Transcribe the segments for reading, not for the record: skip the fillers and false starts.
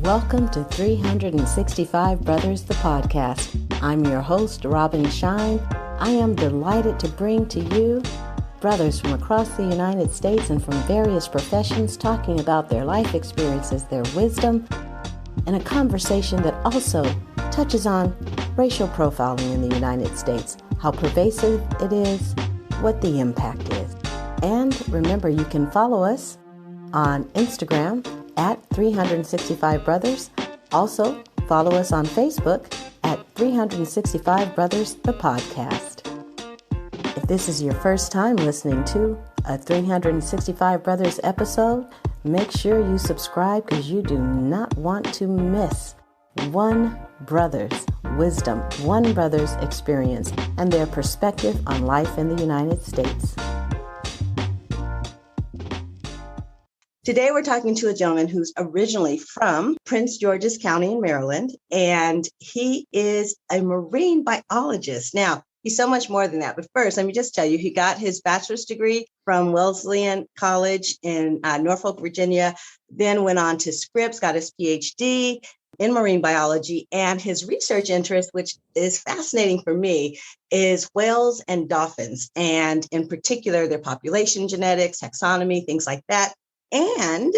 Welcome to 365 Brothers, the podcast. I'm your host, Robin Shine. I am delighted to bring to you brothers from across the United States and from various professions talking about their life experiences, their wisdom, and a conversation that also touches on racial profiling in the United States, how pervasive it is, what the impact is. And remember, you can follow us on Instagram at 365 Brothers. Also, follow us on Facebook at 365 Brothers, the podcast. If this is your first time listening to a 365 Brothers episode, make sure you subscribe because you do not want to miss one brother's wisdom, one brother's experience, and their perspective on life in the United States. Today, we're talking to a gentleman who's originally from Prince George's County in Maryland, and he is a marine biologist. Now, he's so much more than that. But first, let me just tell you, he got his bachelor's degree from Wesleyan College in Norfolk, Virginia, then went on to Scripps, got his PhD in marine biology, and his research interest, which is fascinating for me, is whales and dolphins, and in particular, their population genetics, taxonomy, things like that. And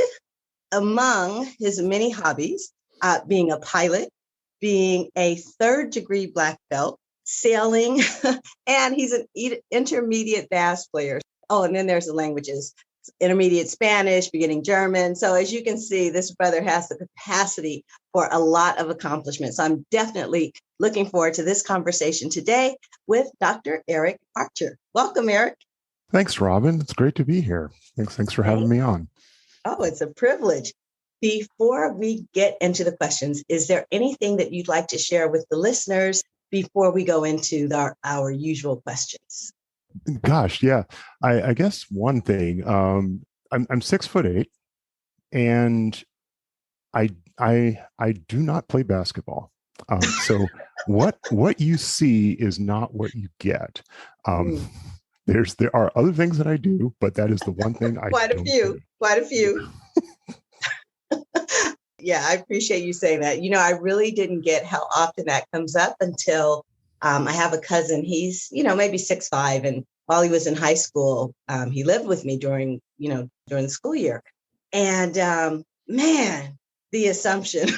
among his many hobbies, being a pilot, being a third-degree black belt, sailing, and he's an intermediate bass player. Oh, and then there's the languages, intermediate Spanish, beginning German. So as you can see, this brother has the capacity for a lot of accomplishments. So I'm definitely looking forward to this conversation today with Dr. Eric Archer. Welcome, Eric. Thanks, Robin. It's great to be here. Thanks for having me on. Oh, it's a privilege. Before we get into the questions, is there anything that you'd like to share with the listeners before we go into our usual questions? Gosh, yeah. I guess one thing, I'm 6'8", and I do not play basketball. So what you see is not what you get. There are other things that I do, but that is the one thing I Quite a few. Yeah, I appreciate you saying that. You know, I really didn't get how often that comes up until I have a cousin. He's, maybe 6'5", and while he was in high school, he lived with me during the school year. And man, the assumption.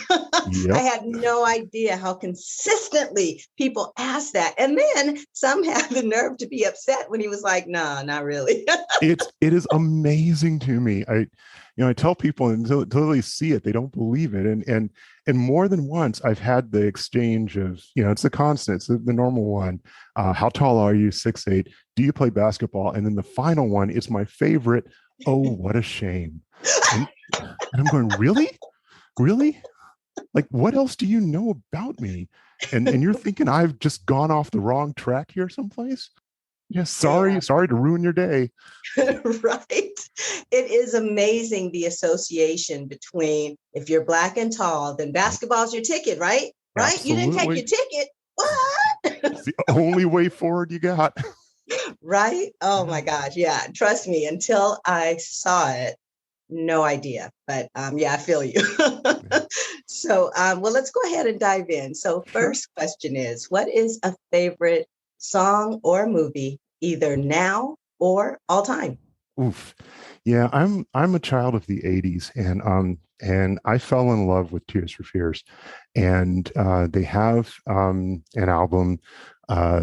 Yep. I had no idea how consistently people ask that. And then some have the nerve to be upset when he was like, no, not really. It is amazing to me. I tell people until they see it, they don't believe it. And more than once, I've had the exchange of, it's the constant, it's the normal one. How tall are you? 6'8". Do you play basketball? And then the final one is my favorite. Oh, what a shame. And I'm going, really? Really? Like, what else do you know about me? And you're thinking I've just gone off the wrong track here someplace? Yeah, sorry to ruin your day. Right. It is amazing the association between if you're black and tall, then basketball's your ticket, right? Right? Absolutely. You didn't take your ticket. What? It's the only way forward you got. Right? Oh my gosh. Yeah. Trust me, until I saw it, no idea. But I feel you. So, let's go ahead and dive in. So first question is, what is a favorite song or movie, either now or all time? Oof. Yeah, I'm a child of the 80s, and I fell in love with Tears for Fears. And they have an album,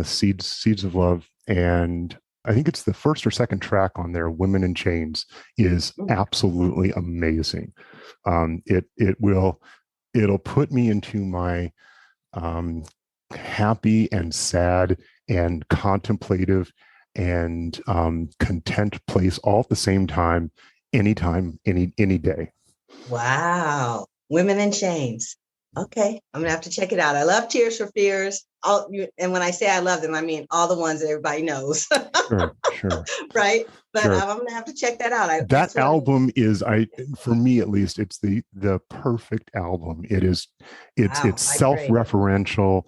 Seeds of Love, and I think it's the first or second track on there, Women in Chains, is absolutely amazing. It'll put me into my happy and sad and contemplative and content place all at the same time, anytime, any day. Wow. Women in Chains. Okay. I'm going to have to check it out. I love Tears for Fears. And when I say I love them, I mean all the ones that everybody knows. Sure. Right. But sure. I'm going to have to check that out. That album is, for me at least, it's the perfect album. It's self-referential.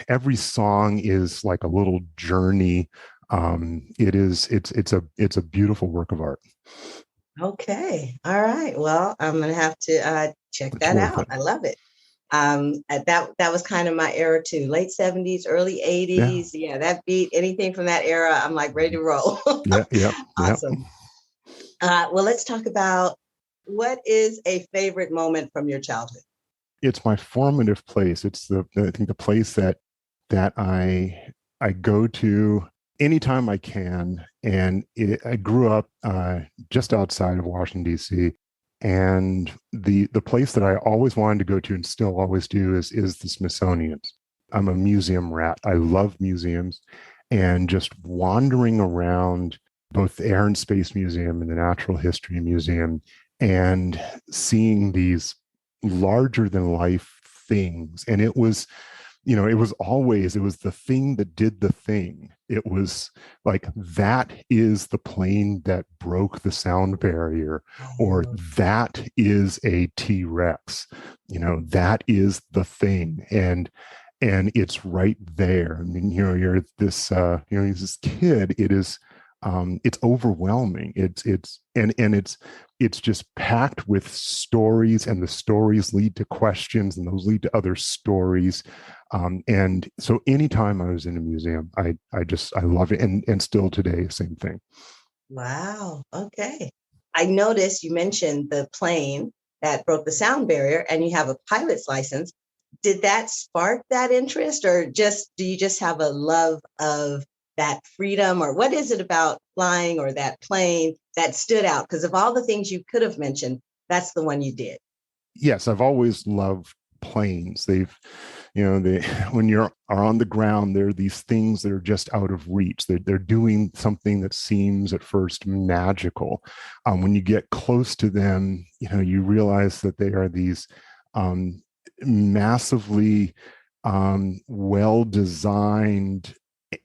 Every song is like a little journey. It's a beautiful work of art. Okay. All right. Well, I'm gonna have to check It's that worth out. it. I love it. That was kind of my era too. Late 70s, early Yeah. 80s. Yeah, that beat, anything from that era, I'm like ready to roll. Yeah. Yeah. Yeah. Awesome. Well, let's talk about what is a favorite moment from your childhood. It's my formative place. It's I think the place that I go to anytime I can. And I grew up just outside of Washington D.C. And the place that I always wanted to go to and still always do is the Smithsonian. I'm a museum rat. I love museums, and just wandering around both the Air and Space Museum and the Natural History Museum and seeing these larger than life things. And it was, it was the thing that did the thing. It was like, that is the plane that broke the sound barrier, or Oh, that is a T-Rex. That is the thing. And it's right there. I mean, you're this kid. It's overwhelming. It's just packed with stories, and the stories lead to questions, and those lead to other stories. And so anytime I was in a museum, I love it. And still today, same thing. wow. Okay. I noticed you mentioned the plane that broke the sound barrier and you have a pilot's license. Did that spark that interest, or just do you just have a love of that freedom, or what is it about flying or that plane that stood out? Because of all the things you could have mentioned, that's the one you did. Yes, I've always loved planes. They when are on the ground, there are these things that are just out of reach. They're doing something that seems at first magical. When you get close to them, you realize that they are these um, massively well designed,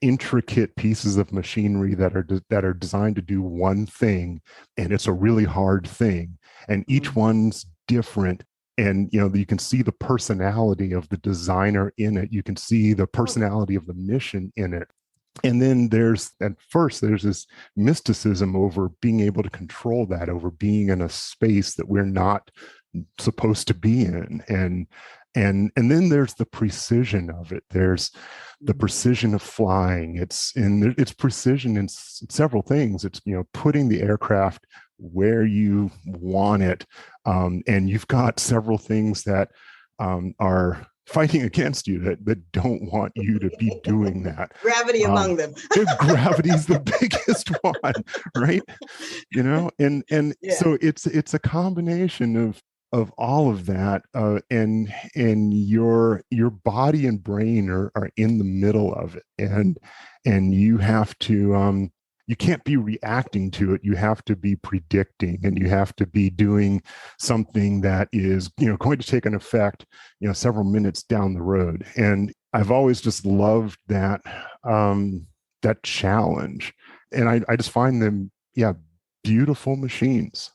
intricate pieces of machinery that are designed to do one thing, and it's a really hard thing, and each Mm. one's different. And you can see the personality of the designer in it. You can see the Oh, personality of the mission in it. And then there's this mysticism over being able to control that, over being in a space that we're not supposed to be in. And then there's the precision of it. There's the mm. precision of flying. It's precision in several things. It's putting the aircraft where you want it, and you've got several things that are fighting against you, that don't want you to be doing that. Gravity um, among them. Gravity's the biggest one, right? And Yeah. so it's a combination of all of that, and your body and brain are in the middle of it, and you have to you can't be reacting to it. You have to be predicting, and you have to be doing something that is going to take an effect several minutes down the road. And I've always just loved that challenge, and I just find them, yeah, beautiful machines.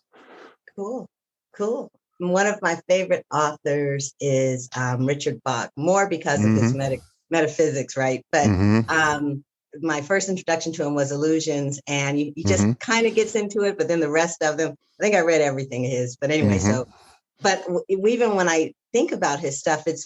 Cool. Cool. One of my favorite authors is Richard Bach, more because of his Mm-hmm. metaphysics, right? But Mm-hmm. my first introduction to him was Illusions, and he just Mm-hmm. kind of gets into it, but then the rest of them, I think I read everything of his. But anyway, Mm-hmm. so, but even when I think about his stuff, it's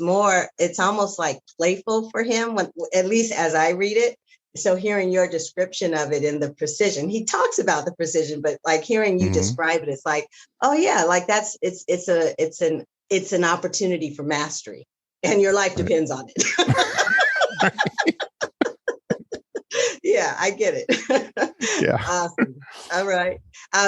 almost like playful for him, when, at least as I read it. So hearing your description of it in the precision, he talks about the precision, but like hearing you Mm-hmm. describe it, it's like, oh yeah, like it's an opportunity for mastery, and your life Right. depends on it. Yeah, I get it. Yeah. Awesome. All right.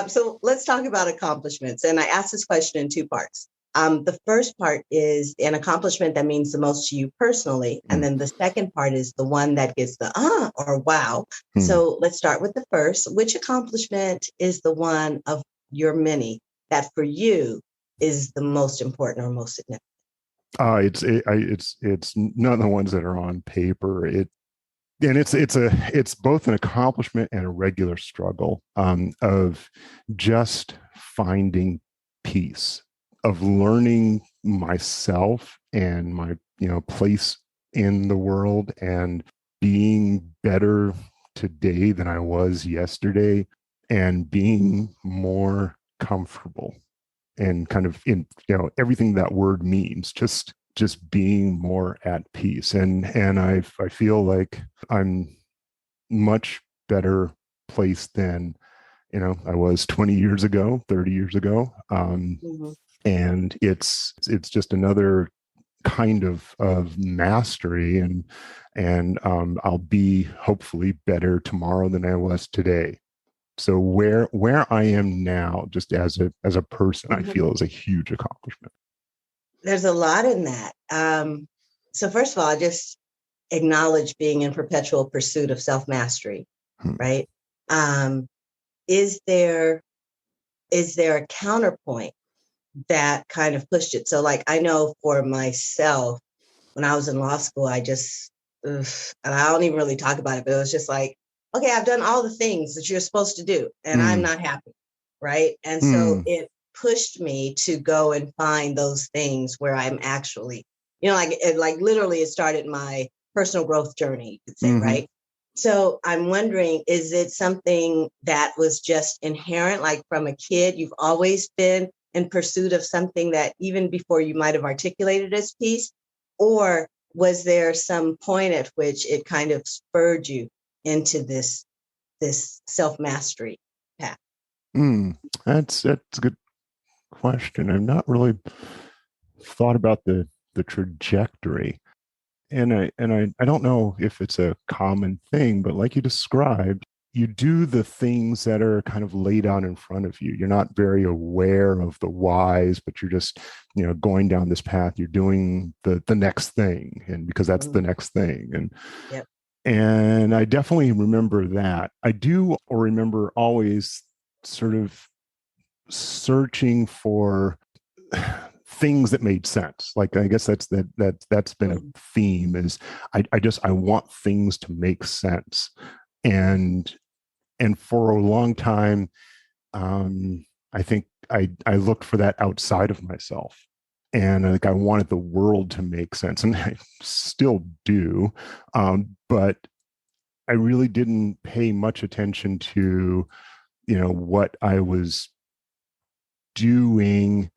So let's talk about accomplishments. And I asked this question in two parts. The first part is an accomplishment that means the most to you personally. And then the second part is the one that gets the or wow. Mm-hmm. So let's start with the first. Which accomplishment is the one of your many that for you is the most important or most significant? It's none of the ones that are on paper. It's both an accomplishment and a regular struggle, of just finding peace, of learning myself and my place in the world, and being better today than I was yesterday, and being more comfortable and kind of in, everything that word means, just being more at peace. And I feel like I'm much better placed than, I was 20 years ago, 30 years ago. And it's just another kind of mastery, and I'll be hopefully better tomorrow than I was today. So where I am now, just as a person, I feel is a huge accomplishment. There's a lot in that. So first of all, I just acknowledge being in perpetual pursuit of self-mastery, right? Is there a counterpoint that kind of pushed it? So like, I know for myself, when I was in law school, I just, and I don't even really talk about it, but it was just like, okay, I've done all the things that you're supposed to do, and I'm not happy, right? And so it pushed me to go and find those things where I'm actually, like literally it started my personal growth journey, you could say, right? So I'm wondering, is it something that was just inherent, like from a kid, you've always been in pursuit of something that even before you might have articulated as peace? Or was there some point at which it kind of spurred you into this self-mastery path? That's a good question. I've not really thought about the trajectory. And I don't know if it's a common thing, but like you described, you do the things that are kind of laid out in front of you. You're not very aware of the whys, but you're just, going down this path. You're doing the next thing, and because that's the next thing. And and I definitely remember that. I do remember always sort of searching for things that made sense. Like, I guess that's been a theme, is I want things to make sense. And for a long time, I think I looked for that outside of myself. And I wanted the world to make sense, and I still do. But I really didn't pay much attention to, what I was doing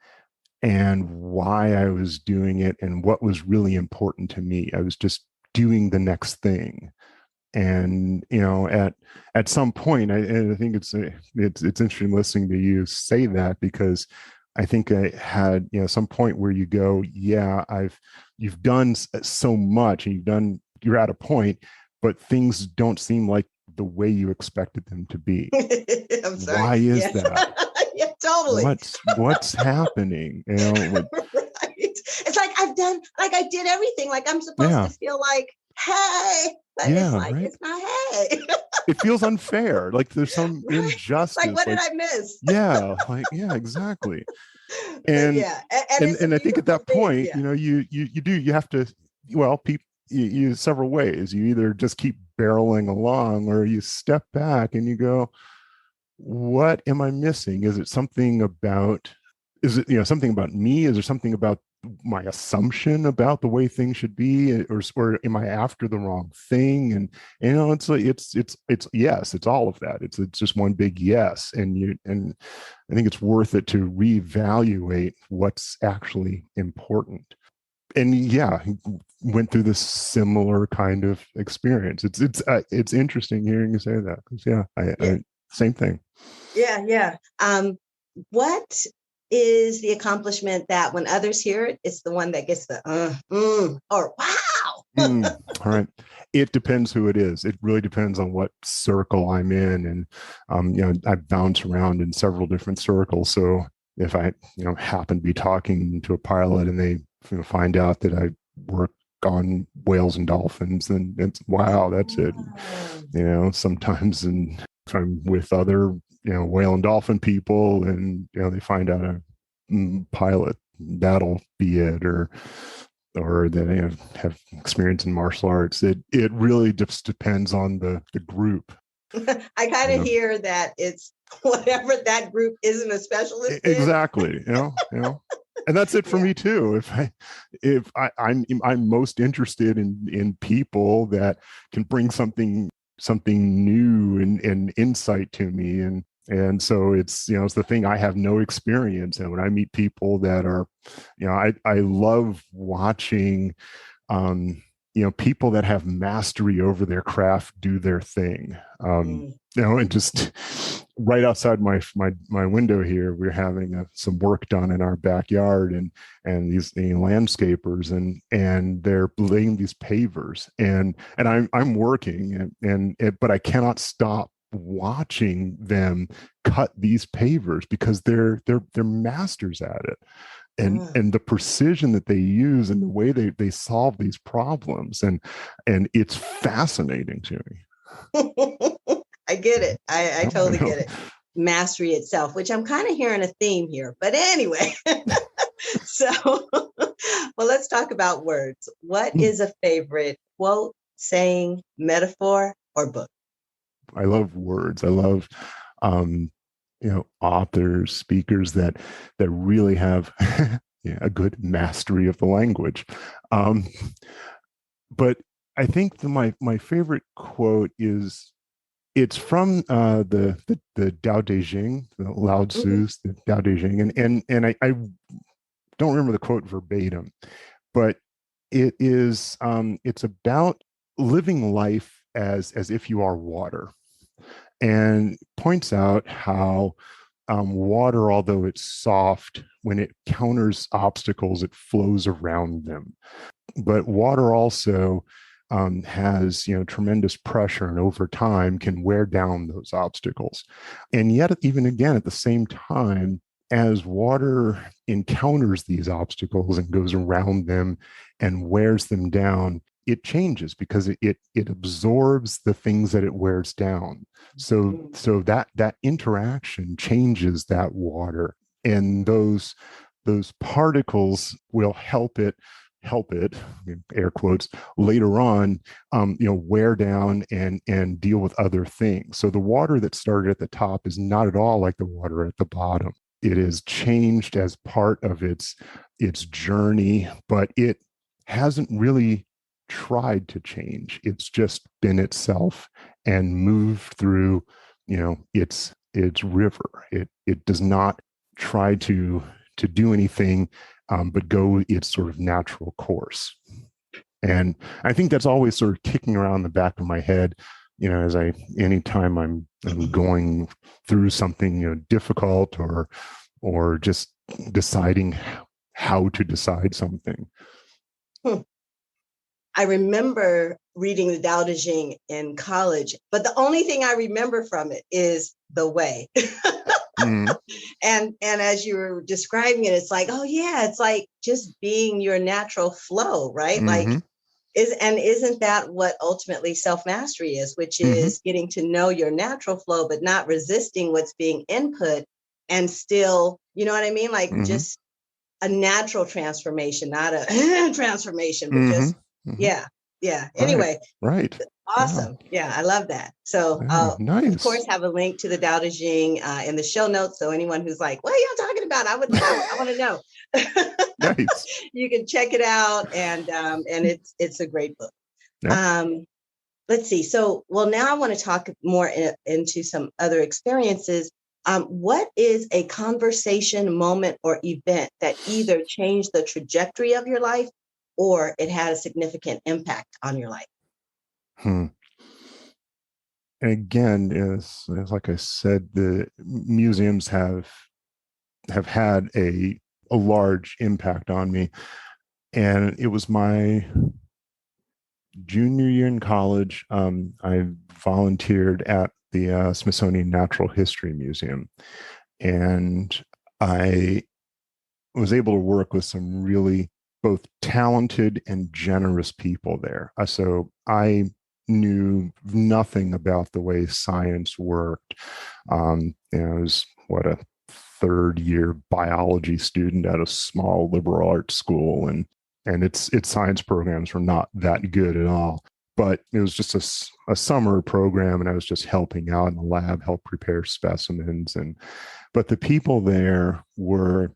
and why I was doing it and what was really important to me. I was just doing the next thing. And at some point, I think it's interesting listening to you say that, because I think I had some point where you go, yeah, you've done so much, and you're at a point, but things don't seem like the way you expected them to be. I'm sorry. Why is that? Yeah, totally. What's happening? Right. It's like I did everything. Like I'm supposed to feel like, hey, but it's like, right? It's not hey. It feels unfair. Like there's some injustice. Like, what did I miss? Yeah, exactly. And and I think at that point, you have to, people, you several ways. You either just keep barreling along, or you step back and you go, what am I missing? Is it something about me? Is there something about my assumption about the way things should be, or am I after the wrong thing? And it's like it's yes, it's all of that. It's just one big yes. And I think it's worth it to reevaluate what's actually important. And went through this similar kind of experience. It's interesting hearing you say that, because I same thing. Yeah. What is the accomplishment that when others hear it, it's the one that gets the or wow? All right. It depends who it is. It really depends on what circle I'm in. And I bounce around in several different circles. So if I happen to be talking to a pilot and they find out that I work on whales and dolphins, then it's wow, that's it. Sometimes if I'm with other whale and dolphin people, and they find out a pilot, that'll be it. Or that they have experience in martial arts. It really just depends on the group. I kind of hear that it's whatever that group isn't a specialist in. Exactly. And that's it for me too. If I'm most interested in people that can bring something new and insight to me. And And so it's the thing I have no experience in. When I meet people that are, I love watching, people that have mastery over their craft do their thing. Mm. And just right outside my window here, we're having some work done in our backyard, and these landscapers and they're laying these pavers, and I'm working, but I cannot stop watching them cut these pavers because they're masters at it, and the precision that they use and the way they solve these problems, and it's fascinating to me. I get it. I totally know. get it. Mastery itself, which I'm kind of hearing a theme here. But anyway, so well, let's talk about words. What is a favorite quote, saying, metaphor, or book? I love words. I love authors, speakers that really have a good mastery of the language. But I think my favorite quote is, it's from the Tao Te Ching, the Lao Tzu's, the Tao Te Ching, and I don't remember the quote verbatim, but it's about living life as if you are water, and points out how water, although it's soft, when it counters obstacles, it flows around them. But water also has tremendous pressure, and over time can wear down those obstacles. And yet, even again, at the same time, as water encounters these obstacles and goes around them and wears them down, it changes because it absorbs the things that it wears down. So that interaction changes that water, and those particles will help it, air quotes, later on, wear down and deal with other things. So the water that started at the top is not at all like the water at the bottom. It is changed as part of its journey, but it hasn't really tried to change. It's just been itself and moved through, its river. It does not try to do anything, but go its sort of natural course. And I think that's always sort of kicking around the back of my head, as anytime I'm going through something, difficult, or just deciding how to decide something. I remember reading the Tao Te Ching in college, but the only thing I remember from it is the way. Mm-hmm. And as you were describing it, it's like, oh yeah, it's like just being your natural flow, right? Mm-hmm. Like, isn't that what ultimately self-mastery is, which is getting to know your natural flow, but not resisting what's being input, and still, you know what I mean? Like just a natural transformation, not a transformation, but just, yeah. Anyway, right. Awesome. Wow. Yeah, I love that. So nice. Of course, have a link to the Tao Te Ching in the show notes. So anyone who's like, what are you talking about? I want to know. Nice. You can check it out, and it's a great book. Yeah. Let's see. So, now I want to talk more into some other experiences. What is a conversation, moment, or event that either changed the trajectory of your life or it had a significant impact on your life? And again, as like I said, the museums have had a large impact on me. And it was my junior year in college. I volunteered at the Smithsonian Natural History Museum, and I was able to work with some really both talented and generous people there. So I knew nothing about the way science worked. I was a third year biology student at a small liberal arts school, and its science programs were not that good at all. But it was just a summer program, and I was just helping out in the lab, help prepare specimens. But the people there were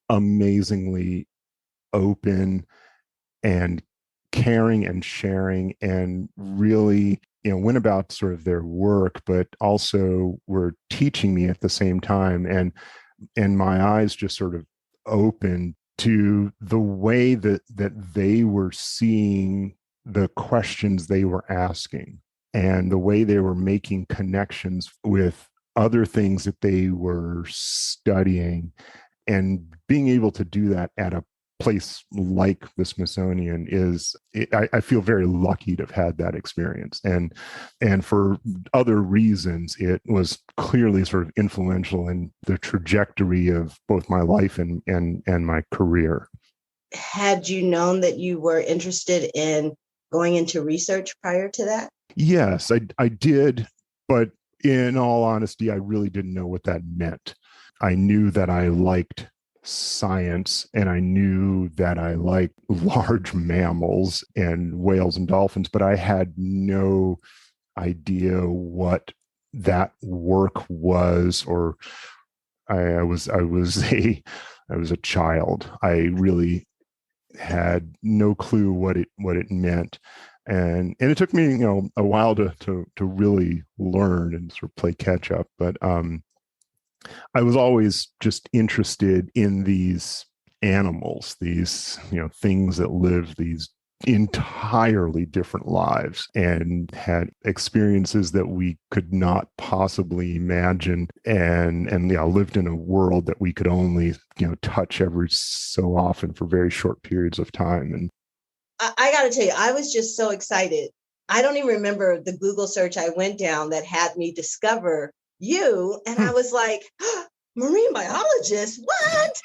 amazingly open and caring and sharing, and really went about sort of their work, but also were teaching me at the same time. And my eyes just sort of opened to the way that they were seeing the questions they were asking, and the way they were making connections with other things that they were studying, and being able to do that at a place like the Smithsonian I feel very lucky to have had that experience. And for other reasons, it was clearly sort of influential in the trajectory of both my life and my career. Had you known that you were interested in going into research prior to that? Yes, I did. But in all honesty, I really didn't know what that meant. I knew that I liked science, and I knew that I liked large mammals and whales and dolphins, but I had no idea what that work was, or I was a child. I really had no clue what it meant. And it took me, a while to really learn and sort of play catch up. But I was always just interested in these animals, these, things that live these entirely different lives and had experiences that we could not possibly imagine, and lived in a world that we could only, touch every so often for very short periods of time. And I got to tell you, I was just so excited. I don't even remember the Google search I went down that had me discover you. And I was like, marine biologist, what?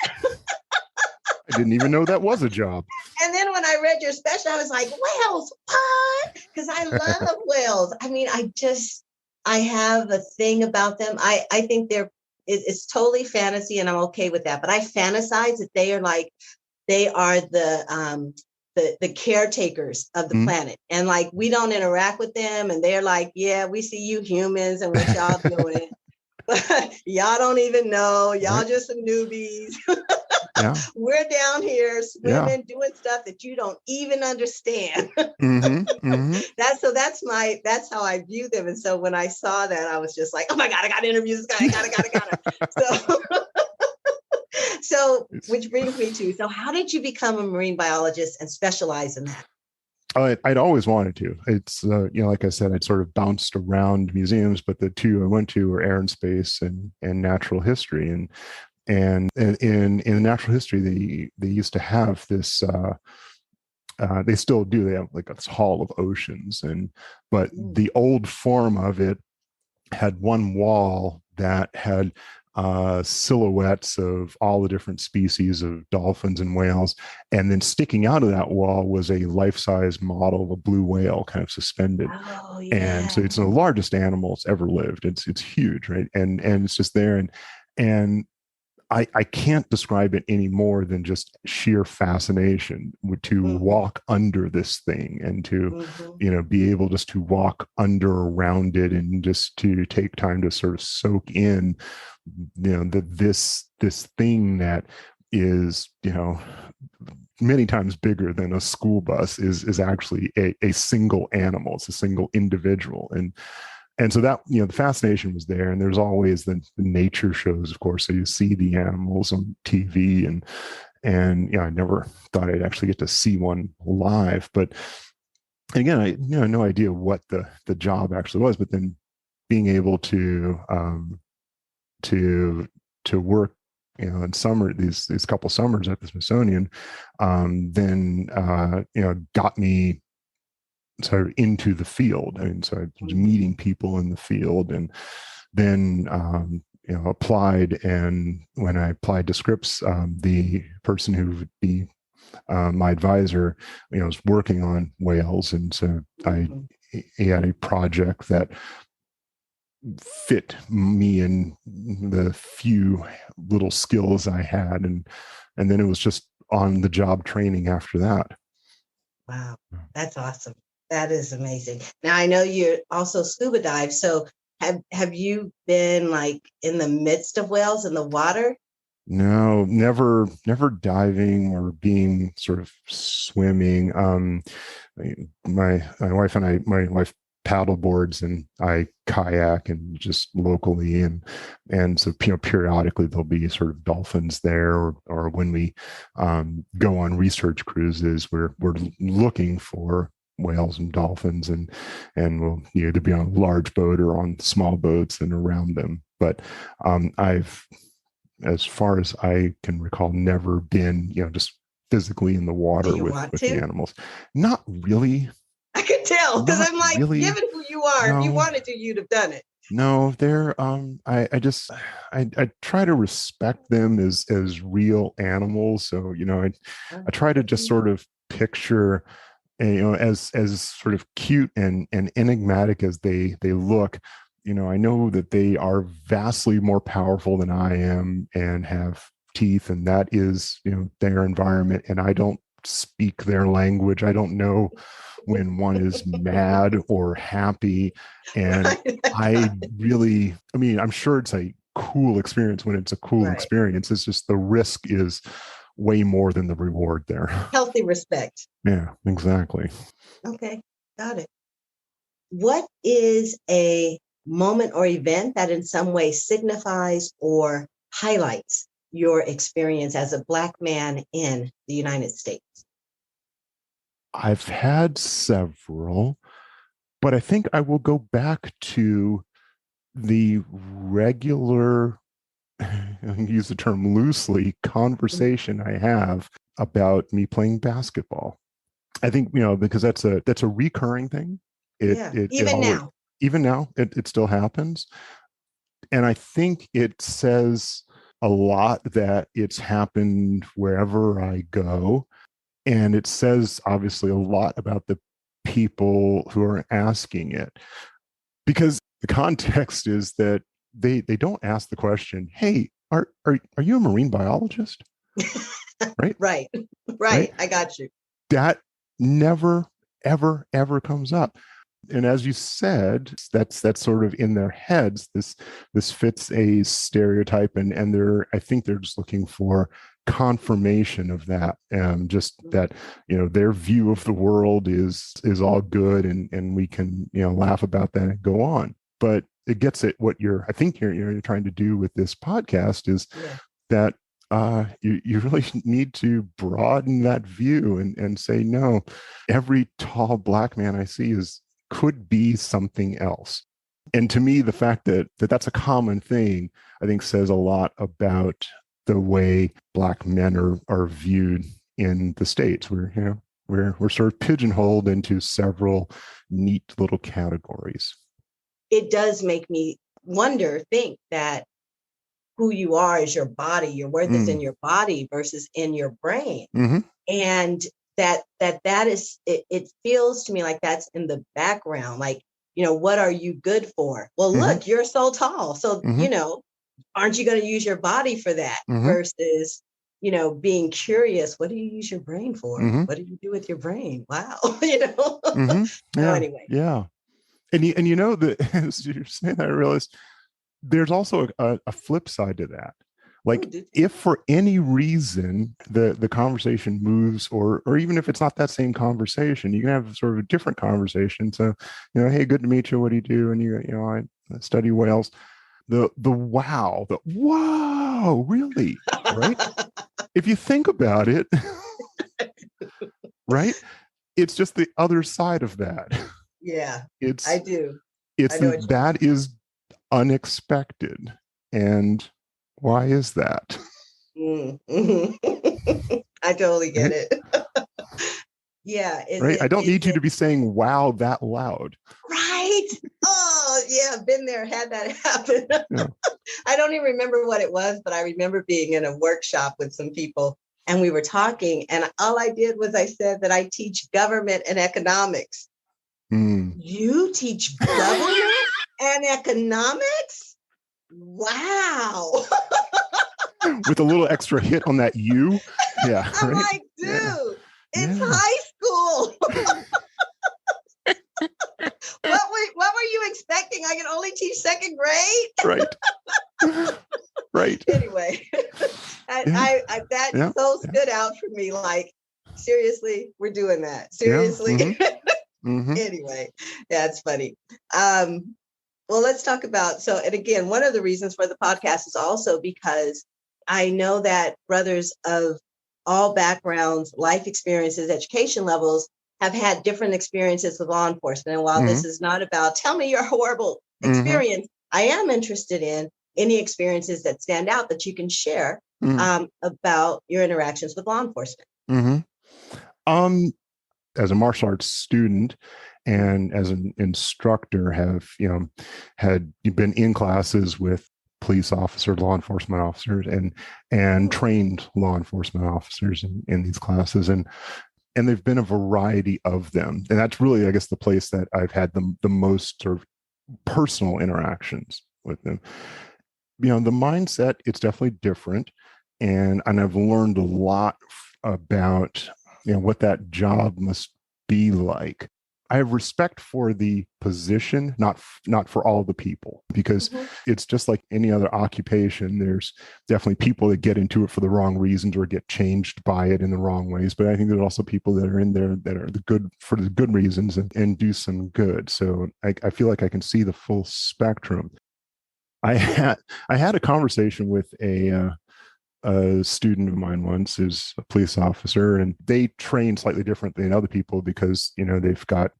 I didn't even know that was a job. And then when I read your special, I was like, whales, what? Because I love whales. I mean, I have a thing about them. I think it's totally fantasy, and I'm okay with that. But I fantasize that they are the caretakers of the planet, and like we don't interact with them, and they're like, yeah, we see you humans and what y'all doing, but y'all don't even know, y'all just some newbies. Yeah. We're down here swimming, doing stuff that you don't even understand. That's how I view them. And so when I saw that, I was just like, oh my God, I got to interview this guy. I gotta. So which brings me to, so how did you become a marine biologist and specialize in that? I'd always wanted to. It's, like I said, I'd sort of bounced around museums, but the two I went to were air and space and natural history. And in natural history, they used to have this, they still do, they have like this Hall of Oceans, but the old form of it had one wall that had silhouettes of all the different species of dolphins and whales. And then sticking out of that wall was a life-size model of a blue whale kind of suspended. Oh, yeah. And so it's the largest animal that's ever lived. It's huge, right? And it's just there. And I can't describe it any more than just sheer fascination to walk under this thing, and to, be able just to walk around it, and just to take time to sort of soak in, this thing that is, many times bigger than a school bus is actually a single animal. It's a single individual. And so that, the fascination was there. And there's always the nature shows, of course. So you see the animals on TV, and I never thought I'd actually get to see one live. But again, I had no idea what the job actually was. But then being able to work, in summer, these couple summers at the Smithsonian, then got me sort of into the field. I mean, so I was meeting people in the field, and then applied. And when I applied to Scripps, the person who would be my advisor, was working on whales, and so he had a project that fit me and the few little skills I had, and then it was just on the job training after that. Wow, that's awesome. That is amazing. Now, I know you're also scuba dive. So have you been like in the midst of whales in the water? No, never diving or being sort of swimming. My wife paddle boards and I kayak and just locally. And so, periodically there'll be sort of dolphins there, or when we go on research cruises, we're looking for whales and dolphins, and we'll either be on a large boat or on small boats and around them. But I've, as far as I can recall, never been, just physically in the water with the animals. Not really. I could tell, because I'm like, really, given who you are, no. If you wanted to, you'd have done it. No, they're I try to respect them as real animals. So, I try to just sort of picture, as sort of cute and enigmatic as they look. I know that they are vastly more powerful than I am and have teeth, and that is, their environment. And I don't speak their language. I don't know when one is mad or happy. And I'm sure it's a cool experience when it's a cool experience. It's just the risk is way more than the reward there. Healthy respect. Yeah, exactly. Okay, got it. What is a moment or event that in some way signifies or highlights your experience as a Black man in the United States? I've had several, but I think I will go back to the regular, I use the term loosely, conversation I have about me playing basketball. I think, because that's a recurring thing. Even now, it still happens. And I think it says a lot that it's happened wherever I go. And it says, obviously, a lot about the people who are asking it. Because the context is that they don't ask the question, hey, are you a marine biologist? Right? Right. I got you. That never, ever, ever comes up. And as you said, that's sort of in their heads. This fits a stereotype, and I think they're just looking for confirmation of that. Just that, their view of the world is all good, and we can, laugh about that and go on. But it gets at what I think you're trying to do with this podcast is that you really need to broaden that view and say, no, every tall Black man I see could be something else. And to me, the fact that that's a common thing, I think says a lot about the way Black men are viewed in the States. We're sort of pigeonholed into several neat little categories. It does make me think that who you are is your body, your worth is in your body versus in your brain. Mm-hmm. And that is, it feels to me like that's in the background. Like, what are you good for? Well, look, you're so tall. So, aren't you going to use your body for that versus, being curious? What do you use your brain for? What do you do with your brain? Wow. Yeah. So anyway. Yeah. And that as you're saying that, I realized there's also a flip side to that. Like, if for any reason the conversation moves, or even if it's not that same conversation, you can have sort of a different conversation. So, hey, good to meet you. What do you do? And I study whales. The wow, really, right? If you think about it, right? It's just the other side of that. Yeah, I do. That is unexpected. And why is that? I totally get it. Yeah. Right. I don't need you to be saying wow that loud. Right. Oh, yeah. Been there, had that happen. Yeah. I don't even remember what it was, but I remember being in a workshop with some people and we were talking, and all I did was I said that I teach government and economics. You teach government and economics? Wow. With a little extra hit on that you. Yeah. I'm right? Like, dude, it's high school. What were you expecting? I can only teach second grade? Right. Anyway, that so stood out for me. Like, seriously, we're doing that. Seriously. Anyway, that's funny. Well, let's talk about, and again, one of the reasons for the podcast is also because I know that brothers of all backgrounds, life experiences, education levels have had different experiences with law enforcement. And while this is not about, tell me your horrible experience, I am interested in any experiences that stand out that you can share about your interactions with law enforcement. As a martial arts student and as an instructor, had been in classes with police officers, law enforcement officers, and trained law enforcement officers in these classes, and there've been a variety of them, and that's really, I guess, the place that I've had the most sort of personal interactions with them. The mindset, it's definitely different, and I've learned a lot about what that job must be like. I have respect for the position, not for all the people, because it's just like any other occupation. There's definitely people that get into it for the wrong reasons or get changed by it in the wrong ways. But I think there's also people that are in there that are for the good reasons and do some good. So I feel like I can see the full spectrum. I had a conversation with a student of mine once, who's a police officer, and they train slightly differently than other people because they've got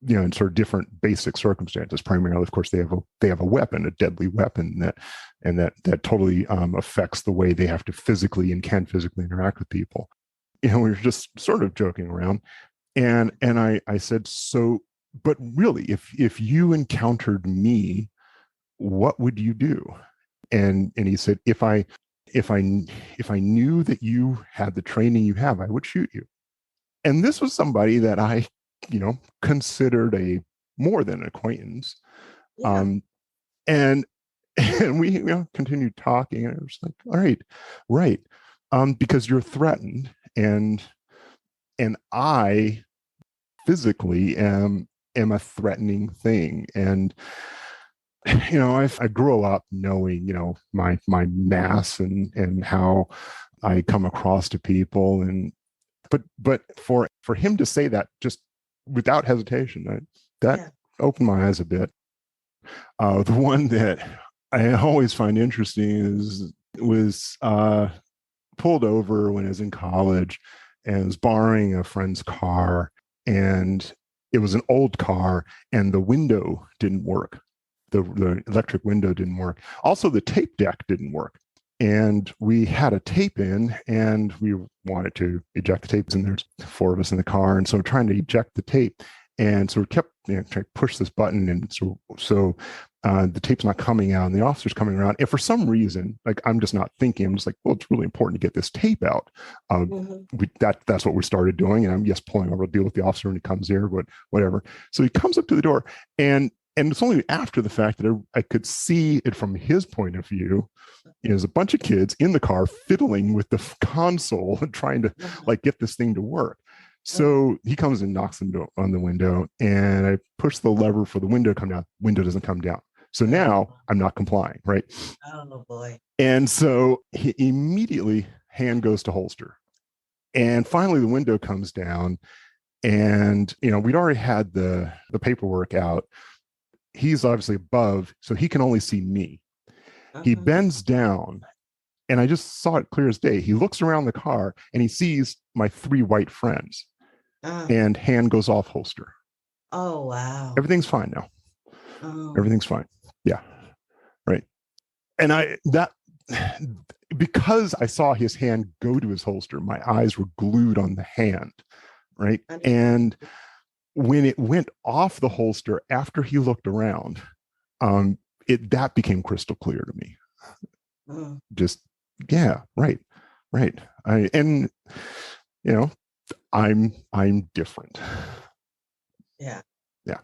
in sort of different basic circumstances. Primarily, of course, they have a weapon, a deadly weapon that totally affects the way they have to physically and can physically interact with people. We were just sort of joking around, and I said, so, but really, if you encountered me, what would you do? And he said, if I knew that you had the training you have, I would shoot you. And this was somebody that I, considered a more than acquaintance. Yeah. And we continued talking, and I was like, all right, right. Because you're threatened, and I physically am a threatening thing. And I grew up knowing, my mass and how I come across to people, but for him to say that just without hesitation, that opened my eyes a bit. The one that I always find interesting was pulled over when I was in college and was borrowing a friend's car, and it was an old car, and the window didn't work. The electric window didn't work. Also, the tape deck didn't work. And we had a tape in, and we wanted to eject the tapes, and there's 4 of us in the car. And so we're trying to eject the tape. And so we kept trying to push this button. And so the tape's not coming out, and the officer's coming around. And for some reason, like, I'm just not thinking, I'm just like, well, it's really important to get this tape out. That's what we started doing. And I'm pulling over to deal with the officer when he comes here, but whatever. So he comes up to the door, and it's only after the fact that I could see it from his point of view. There's a bunch of kids in the car fiddling with the console and trying to get this thing to work. So he comes and knocks on the window, and I push the lever for the window to come down. Window doesn't come down. So now I'm not complying, right? Oh boy. And so he immediately, hand goes to holster. And finally the window comes down, and we'd already had the paperwork out. He's obviously above, so he can only see me. He bends down, and I just saw it clear as day. He looks around the car, and he sees my 3 white friends, and hand goes off holster. Oh, wow. Everything's fine now. Everything's fine. Yeah. Right. And because I saw his hand go to his holster, my eyes were glued on the hand. Right. And when it went off the holster after he looked around, that became crystal clear to me. Just, yeah, right. I'm different. Yeah. Yeah.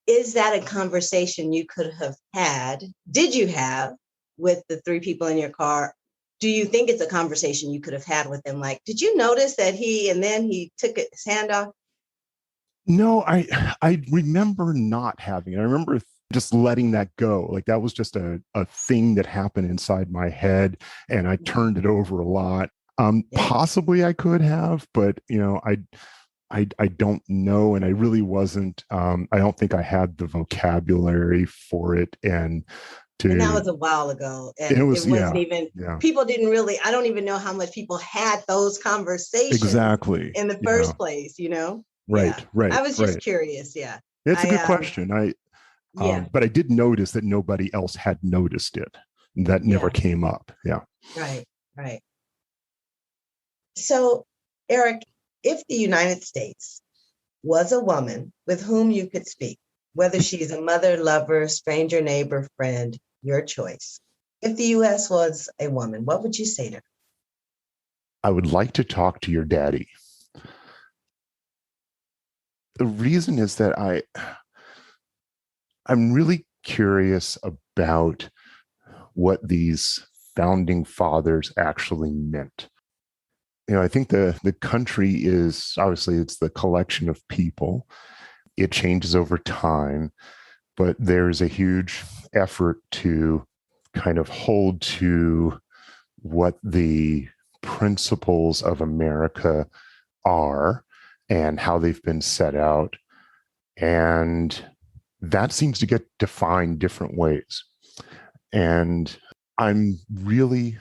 Is that a conversation you could have had? Did you have with the 3 people in your car? Do you think it's a conversation you could have had with them? Like, did you notice that and then he took his hand off? No, I remember not having it. I remember just letting that go. Like, that was just a thing that happened inside my head, and I turned it over a lot. Possibly I could have, but I don't know, and I really wasn't. I don't think I had the vocabulary for it, and that to was a while ago, it and it was wasn't even. yeah, People didn't really. I don't even know how much people had those conversations exactly, in the yeah, first place. Yeah. right, right, I was just right. curious. Yeah. It's a I good question. Yeah. But I did notice that nobody else had noticed it. That never Yeah. came up. Yeah. Right. Right. So, Eric, if the United States was a woman with whom you could speak, whether she's a mother, lover, stranger, neighbor, friend, your choice. If the US was a woman, what would you say to her? I would like to talk to your daddy. The reason is that I'm really curious about what these founding fathers actually meant. I think the country is obviously it's the collection of people. It changes over time, but there's a huge effort to kind of hold to what the principles of America are and how they've been set out. And that seems to get defined different ways. And I'm really,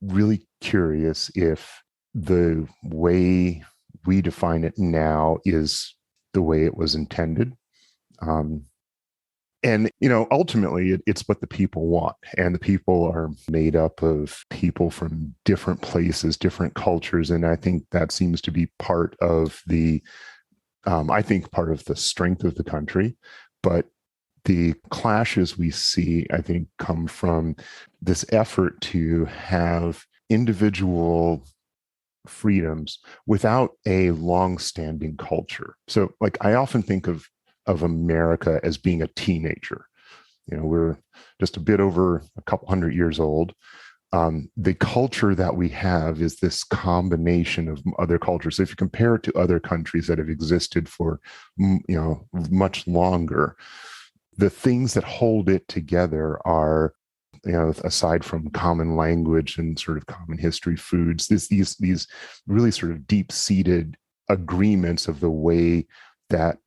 really curious if the way we define it now is the way it was intended. Um, and, ultimately, it's what the people want. And the people are made up of people from different places, different cultures. And I think that seems to be part of part of the strength of the country. But the clashes we see, I think, come from this effort to have individual freedoms without a long-standing culture. So, like, I often think of America as being a teenager. We're just a bit over a couple hundred years old. The culture that we have is this combination of other cultures. So if you compare it to other countries that have existed for much longer, the things that hold it together are, aside from common language and sort of common history, foods, these really sort of deep-seated agreements of the way that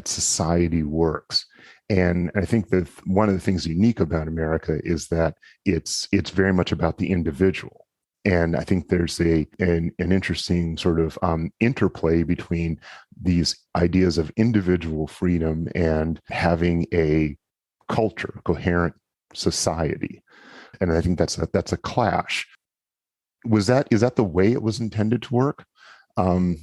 society works. And I think that one of the things unique about America is that it's very much about the individual. And I think there's an interesting sort of interplay between these ideas of individual freedom and having a culture, coherent society. And I think that's a clash. Is that the way it was intended to work? And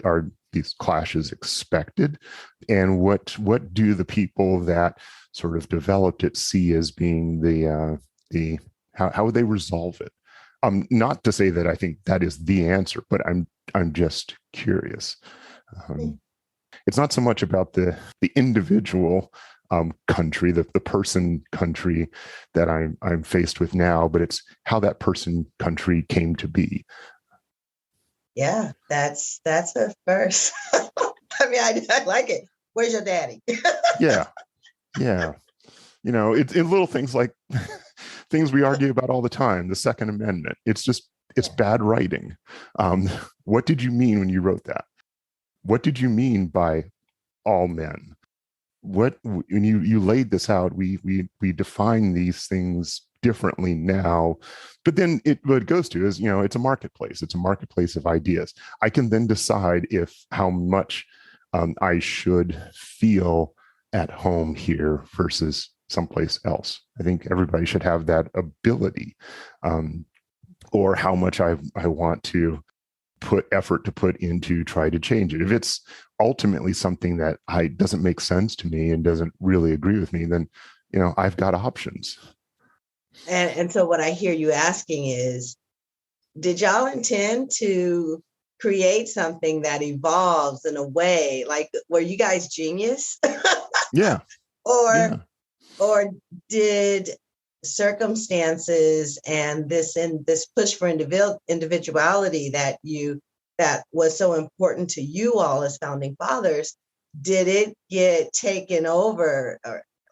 are these clashes expected? And what do the people that sort of developed it see as being the how would they resolve it? Not to say that I think that is the answer, but I'm just curious. It's not so much about the individual country, the person country that I'm faced with now, but it's how that person country came to be. Yeah, that's a first. I mean, I like it. Where's your daddy? Yeah. It's little things like things we argue about all the time. The Second Amendment. It's bad writing. What did you mean when you wrote that? What did you mean by all men? When you laid this out, we define these things differently now, but then what it goes to is, it's a marketplace. It's a marketplace of ideas. I can then decide how much I should feel at home here versus someplace else. I think everybody should have that ability, or how much I want to put effort to put into try to change it. If it's ultimately something that doesn't make sense to me and doesn't really agree with me, then I've got options. And so what I hear you asking is, did y'all intend to create something that evolves in a way, like, were you guys genius? Yeah. Or did circumstances and this push for individuality that was so important to you all as founding fathers, did it get taken over,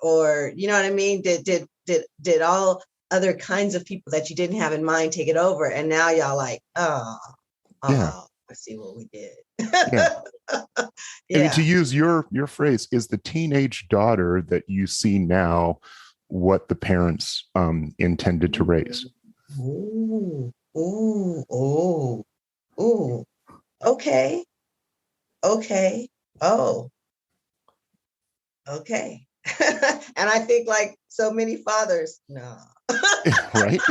or you know what I mean? Did all other kinds of people that you didn't have in mind take it over, and now y'all like, Yeah. let's see what we did. Yeah. I mean, to Yeah. use your phrase, is the teenage daughter that you see now what the parents intended to raise? Ooh, ooh, ooh, ooh. Okay. Okay. Oh, okay. And I think like so many fathers, no. Right?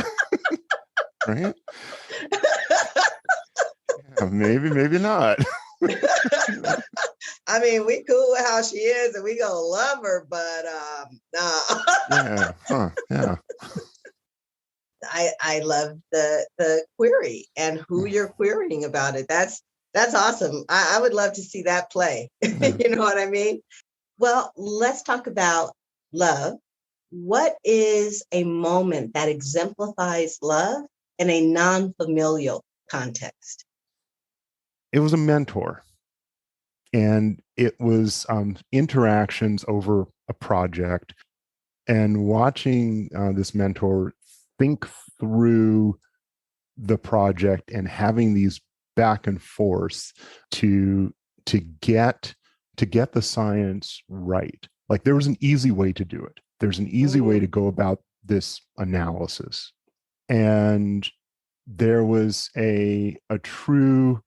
Right? Yeah, maybe not. I mean, we cool with how she is and we gonna love her, but no. Yeah. Huh. Yeah. I love the query and who you're querying about it. That's awesome. I would love to see that play. Yeah. You know what I mean? Well, let's talk about love. What is a moment that exemplifies love in a non-familial context? It was a mentor, and it was interactions over a project, and watching this mentor think through the project and having these back and forths to to get to get the science right. Like there was an easy way to do it. There's an easy way to go about this analysis. And there was a true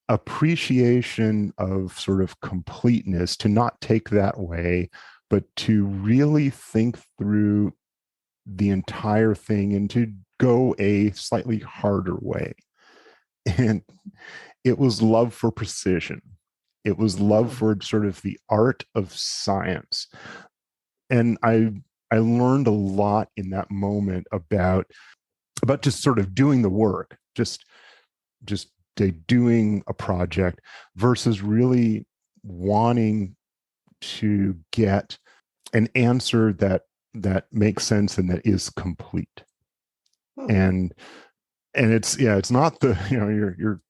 appreciation of sort of completeness to not take that way, but to really think through the entire thing and to go a slightly harder way. And it was love for precision. It was love for sort of the art of science. And I learned a lot in that moment about just sort of doing the work, just doing a project versus really wanting to get an answer that makes sense and that is complete. And it's not the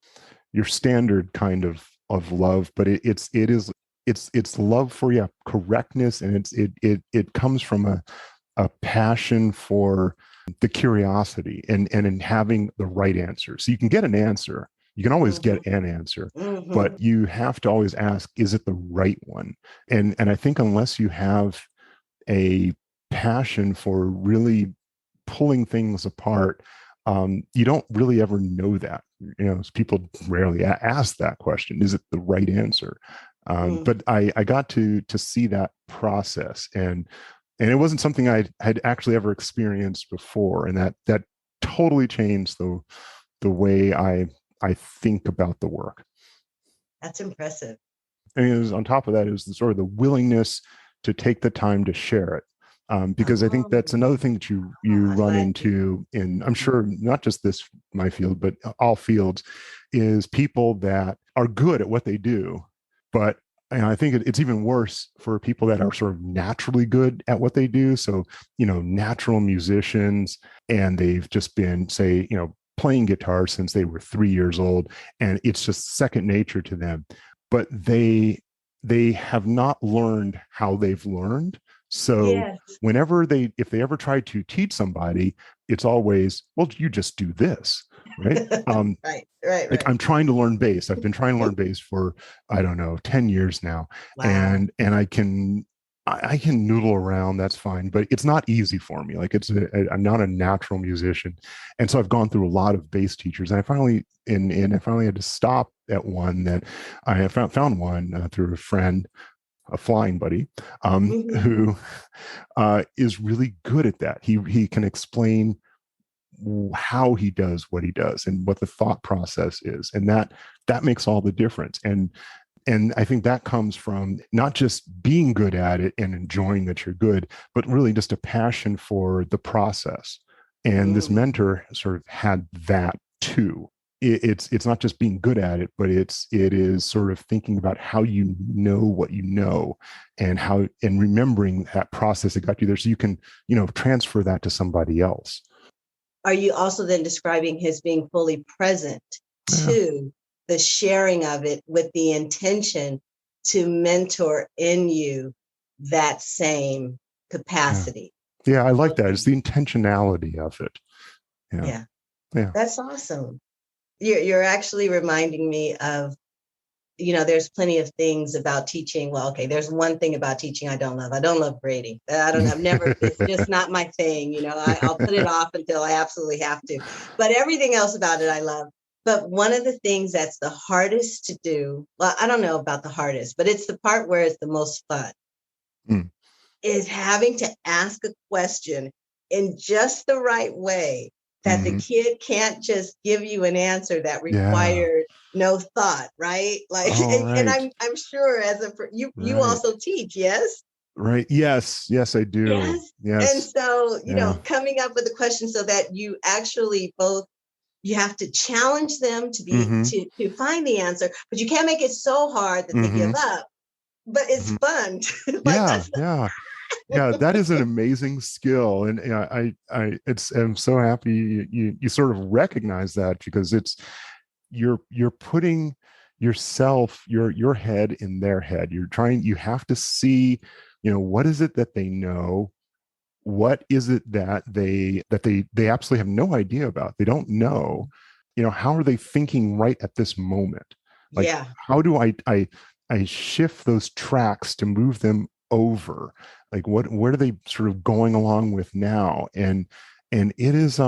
your standard kind of love, but it's love for correctness, and it comes from a passion for the curiosity and in having the right answer. So you can get an answer, you can always get an answer, but you have to always ask, is it the right one? And I think unless you have a passion for really pulling things apart, you don't really ever know that. People rarely ask that question: is it the right answer? But I got to see that process, and it wasn't something I had actually ever experienced before, and that totally changed the way I think about the work. That's impressive. And on top of that, it was the sort of the willingness to take the time to share it. Because I think that's another thing that you run into in, I'm sure, not just my field, but all fields, is people that are good at what they do. But I think it's even worse for people that are sort of naturally good at what they do. So, natural musicians, and they've just been, say, playing guitar since they were 3 years old, and it's just second nature to them. But they have not learned how they've learned. So if they ever try to teach somebody, it's always, well, you just do this, right? Right. Like, I'm trying to learn bass. I've been trying to learn bass for, I don't know, 10 years now. Wow. And I can noodle around. That's fine, but it's not easy for me. Like I'm not a natural musician. And so I've gone through a lot of bass teachers, and I finally had to stop at one that I found one through a friend, a flying buddy, who is really good at that. He can explain how he does what he does and what the thought process is, and that makes all the difference. And I think that comes from not just being good at it and enjoying that you're good, but really just a passion for the process. And this mentor sort of had that too. It's not just being good at it, but it is sort of thinking about how you know what you know, and remembering that process that got you there, so you can transfer that to somebody else. Are you also then describing his being fully present to the sharing of it with the intention to mentor in you that same capacity? Yeah, I like that. It's the intentionality of it. Yeah. That's awesome. You're actually reminding me of, there's plenty of things about teaching. Well, okay, there's one thing about teaching I don't love. I don't love grading. It's just not my thing. I'll put it off until I absolutely have to. But everything else about it, I love. But one of the things that's the hardest to do, well, I don't know about the hardest, but it's the part where it's the most fun, is having to ask a question in just the right way that the kid can't just give you an answer that required no thought, right? Like, and I'm sure you also teach, yes? Right. Yes. Yes, I do. Yes. Yes. And so, coming up with a question so that you actually you have to challenge them to to find the answer, but you can't make it so hard that they give up. But it's fun. Yeah, that is an amazing skill, and I'm so happy you sort of recognize that, because you're putting yourself, your head in their head. You have to see, what is it that they know, what is it that they absolutely have no idea about, they don't know, how are they thinking right at this moment, like how do I shift those tracks to move them over, like what are they sort of going along with now, and it is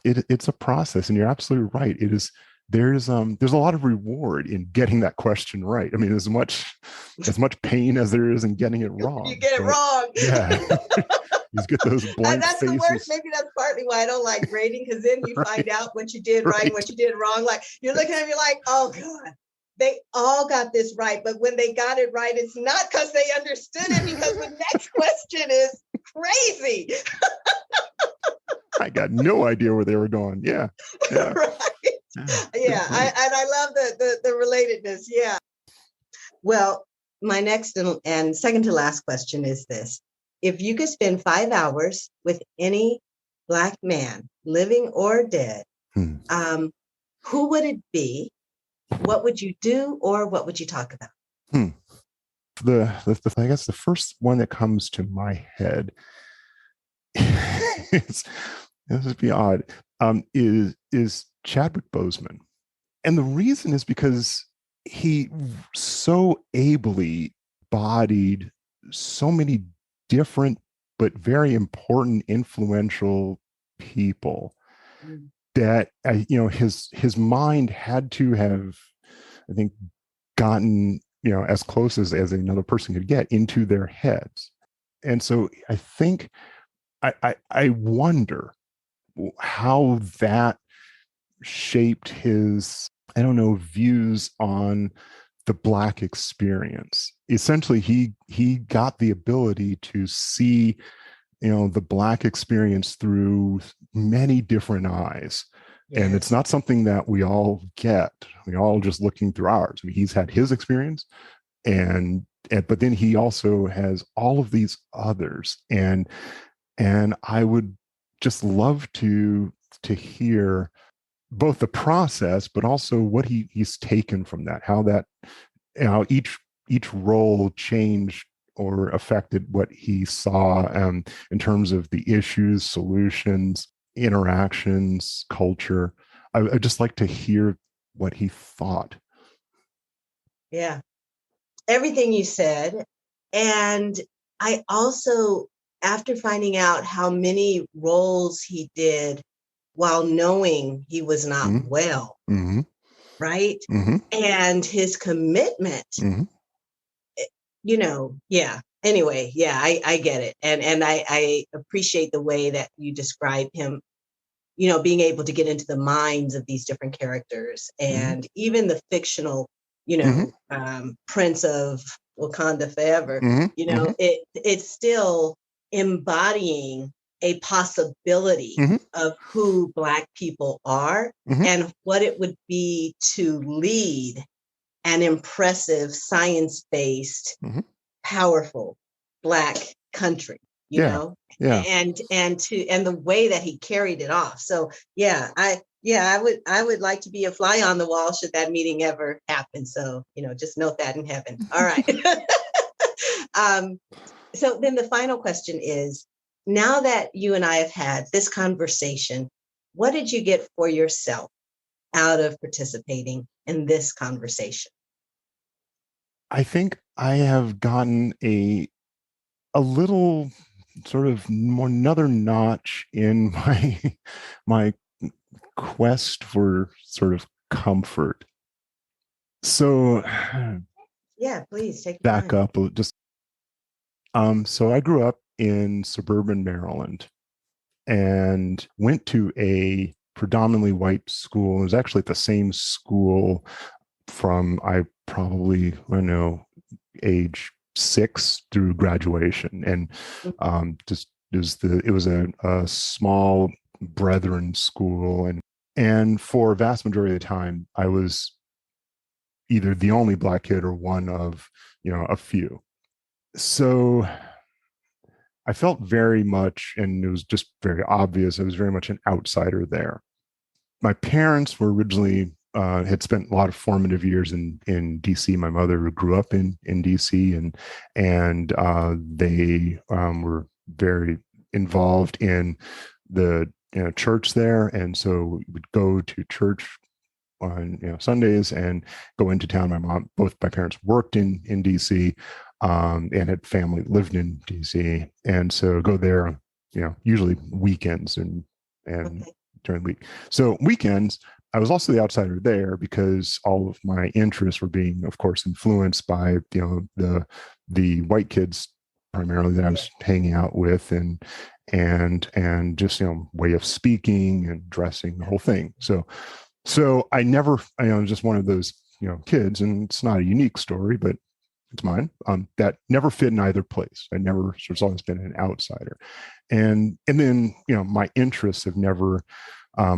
it's a process, and you're absolutely right, it is, there's a lot of reward in getting that question right. I mean, as much pain as there is in getting it wrong. You get it wrong. Yeah. You get those blank that's faces. The worst. Maybe that's partly why I don't like grading, because then you find out what you did right and what you did wrong. Like, you're looking at me like, oh God, they all got this right. But when they got it right, it's not because they understood it, because the next question is crazy. I got no idea where they were going. Yeah. Right. Yeah. I love the relatedness. Yeah. Well, my next and second to last question is this. If you could spend 5 hours with any Black man, living or dead, who would it be? What would you do, or what would you talk about? I guess the first one that comes to my head is, this would be odd, is Chadwick Boseman. And the reason is because he so ably bodied so many different but very important, influential people that his mind had to have, I think, gotten as close as another person could get into their heads. And so I think I wonder how that shaped his, I don't know, views on the Black experience. Essentially, he got the ability to see, the Black experience through many different eyes. Yes. And it's not something that we all get. We all just looking through ours. I mean, he's had his experience, but then he also has all of these others. And I would just love to hear both the process, but also what he's taken from that, how each role changed or affected what he saw in terms of the issues, solutions, interactions, culture. I'd just like to hear what he thought. Yeah, everything you said. And I also, after finding out how many roles he did while knowing he was not well, right? And his commitment, yeah. Anyway, yeah, I get it. And I appreciate the way that you describe him, being able to get into the minds of these different characters, and even the fictional, Prince of Wakanda Forever, it's still embodying a possibility of who Black people are and what it would be to lead an impressive, science-based, powerful Black country, you know, and the way that he carried it off. So I would like to be a fly on the wall should that meeting ever happen. So, just note that in heaven. All right. So then the final question is, now that you and I have had this conversation, what did you get for yourself out of participating in this conversation? I think I have gotten a little sort of more another notch in my quest for sort of comfort. So Yeah, please take your back time. up just so I grew up in suburban Maryland and went to a predominantly white school. It was actually at the same school from I don't know, age 6 through graduation. And just it was a small brethren school, and for a vast majority of the time I was either the only black kid or one of, a few. So I felt very much, and it was just very obvious, I was very much an outsider there. My parents were originally had spent a lot of formative years in DC. My mother grew up in DC, and they were very involved in the church there, and so we would go to church on Sundays and go into town. Both my parents worked in DC, and had family lived in DC, and so go there, usually weekends and Okay. during the week. So weekends, I was also the outsider there because all of my interests were being, of course, influenced by the white kids primarily that I was hanging out with, and just way of speaking and dressing, the whole thing. So I never, just one of those kids, and it's not a unique story, but it's mine, that never fit in either place. It's always been an outsider. And then, my interests have never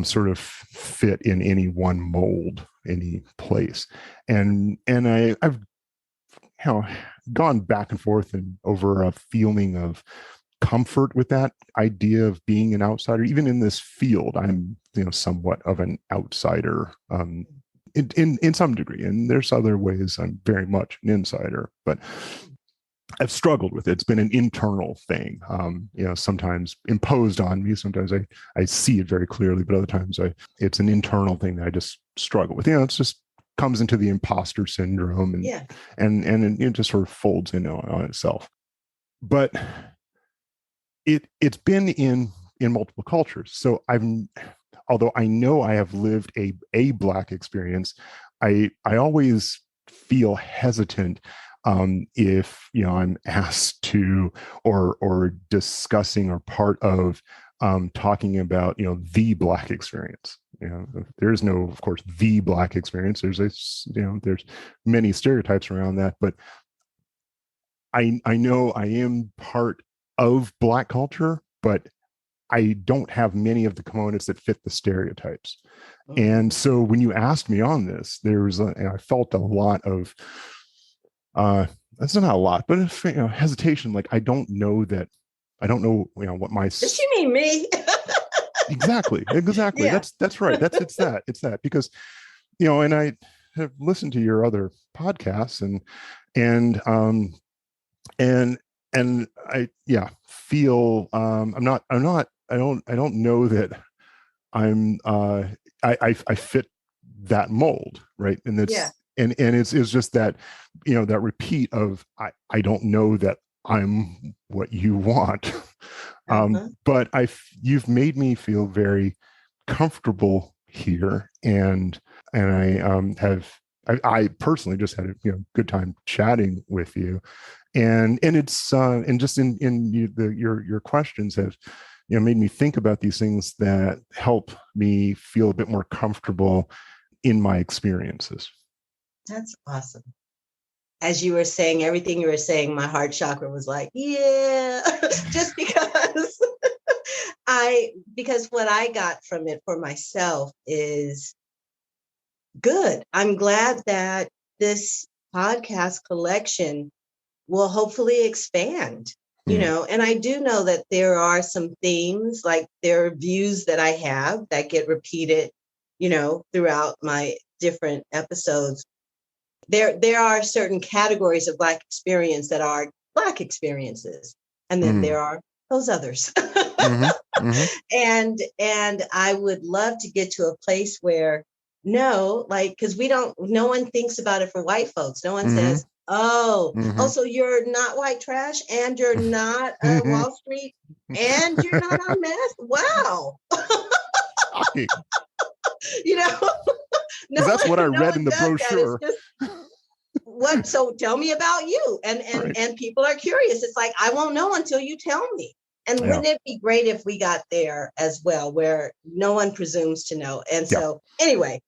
sort of fit in any one mold, any place. And I've gone back and forth and over a feeling of comfort with that idea of being an outsider. Even in this field, I'm somewhat of an outsider, in some degree, and there's other ways I'm very much an insider, but I've struggled with it. It's been an internal thing, sometimes imposed on me. Sometimes I see it very clearly, but other times it's an internal thing that I just struggle with. It's just comes into the imposter syndrome, and it just sort of folds in on itself. But it's been in multiple cultures. So although I know I have lived a Black experience, I always feel hesitant if I'm asked to or discussing or part of talking about the Black experience. There's no, of course, the Black experience. There's many stereotypes around that, but I know I am part of Black culture, but I don't have many of the components that fit the stereotypes. Mm-hmm. And so when you asked me on this, I felt a lot of, that's not a lot, but hesitation. Like, I don't know what my. Does you mean me? Exactly. Yeah. That's right. It's that because, and I have listened to your other podcasts and I feel I don't know that I fit that mold, right? And that's and it's just that that repeat of I don't know that I'm what you want. But you've made me feel very comfortable here, and I personally just had a good time chatting with you, and it's and just in your questions have made me think about these things that help me feel a bit more comfortable in my experiences. That's awesome. As you were saying, everything you were saying, my heart chakra was like, yeah, just because because what I got from it for myself is good. I'm glad that this podcast collection will hopefully expand, and I do know that there are some themes, like there are views that I have that get repeated, throughout my different episodes. There are certain categories of Black experience that are Black experiences. And then there are those others. And I would love to get to a place where know, like, because no one thinks about it for white folks. No one says, so you're not white trash and you're not Wall Street and you're not on meth. Wow. No, that's what I no read in the brochure. So tell me about you. And people are curious. It's like, I won't know until you tell me. And wouldn't it be great if we got there as well, where no one presumes to know? And so anyway,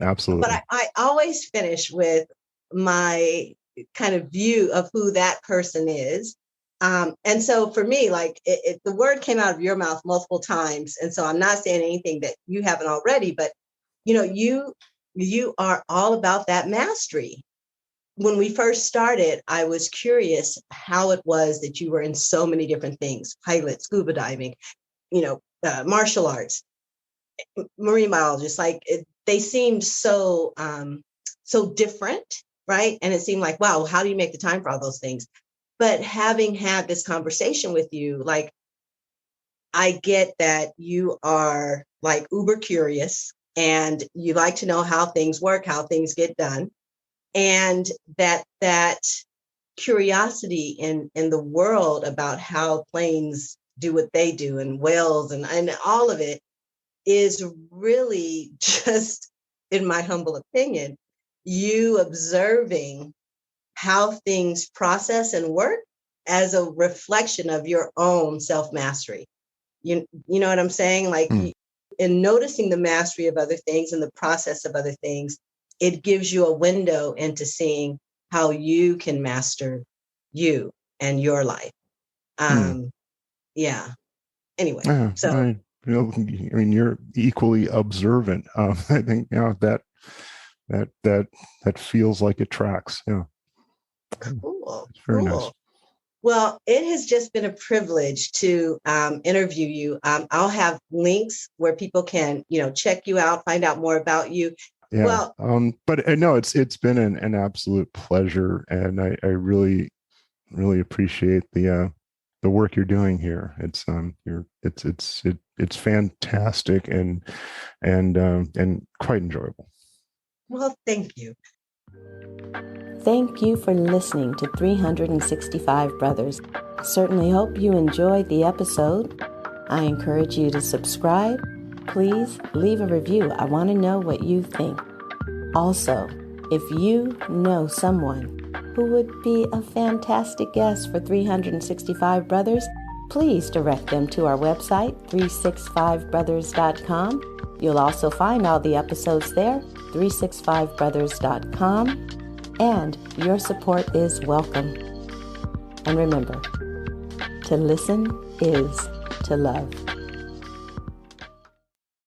absolutely. But I always finish with my kind of view of who that person is. And so for me, like the word came out of your mouth multiple times. And so I'm not saying anything that you haven't already, but you are all about that mastery. When we first started, I was curious how it was that you were in so many different things: pilot, scuba diving, martial arts, marine biologists. Like they seemed so different, right? And it seemed like, wow, how do you make the time for all those things? But having had this conversation with you, like, I get that you are like uber curious and you like to know how things work, how things get done. And that curiosity in the world about how planes do what they do, and whales and all of it, is really just, in my humble opinion, you observing how things process and work as a reflection of your own self-mastery. You know what I'm saying? Like in noticing the mastery of other things and the process of other things, it gives you a window into seeing how you can master you and your life. Yeah. Anyway, I mean, you're equally observant. I think that feels like it tracks. Yeah. Cool. It's very nice. Well, it has just been a privilege to interview you. I'll have links where people can, check you out, find out more about you. Yeah. Well, but no, it's been an absolute pleasure, and I really, really appreciate the work you're doing here. It's fantastic and quite enjoyable. Well, thank you. Thank you for listening to 365 Brothers. Certainly hope you enjoyed the episode. I encourage you to subscribe. Please leave a review. I want to know what you think. Also, if you know someone who would be a fantastic guest for 365 Brothers, please direct them to our website, 365brothers.com. You'll also find all the episodes there, 365brothers.com. And your support is welcome. And remember, to listen is to love.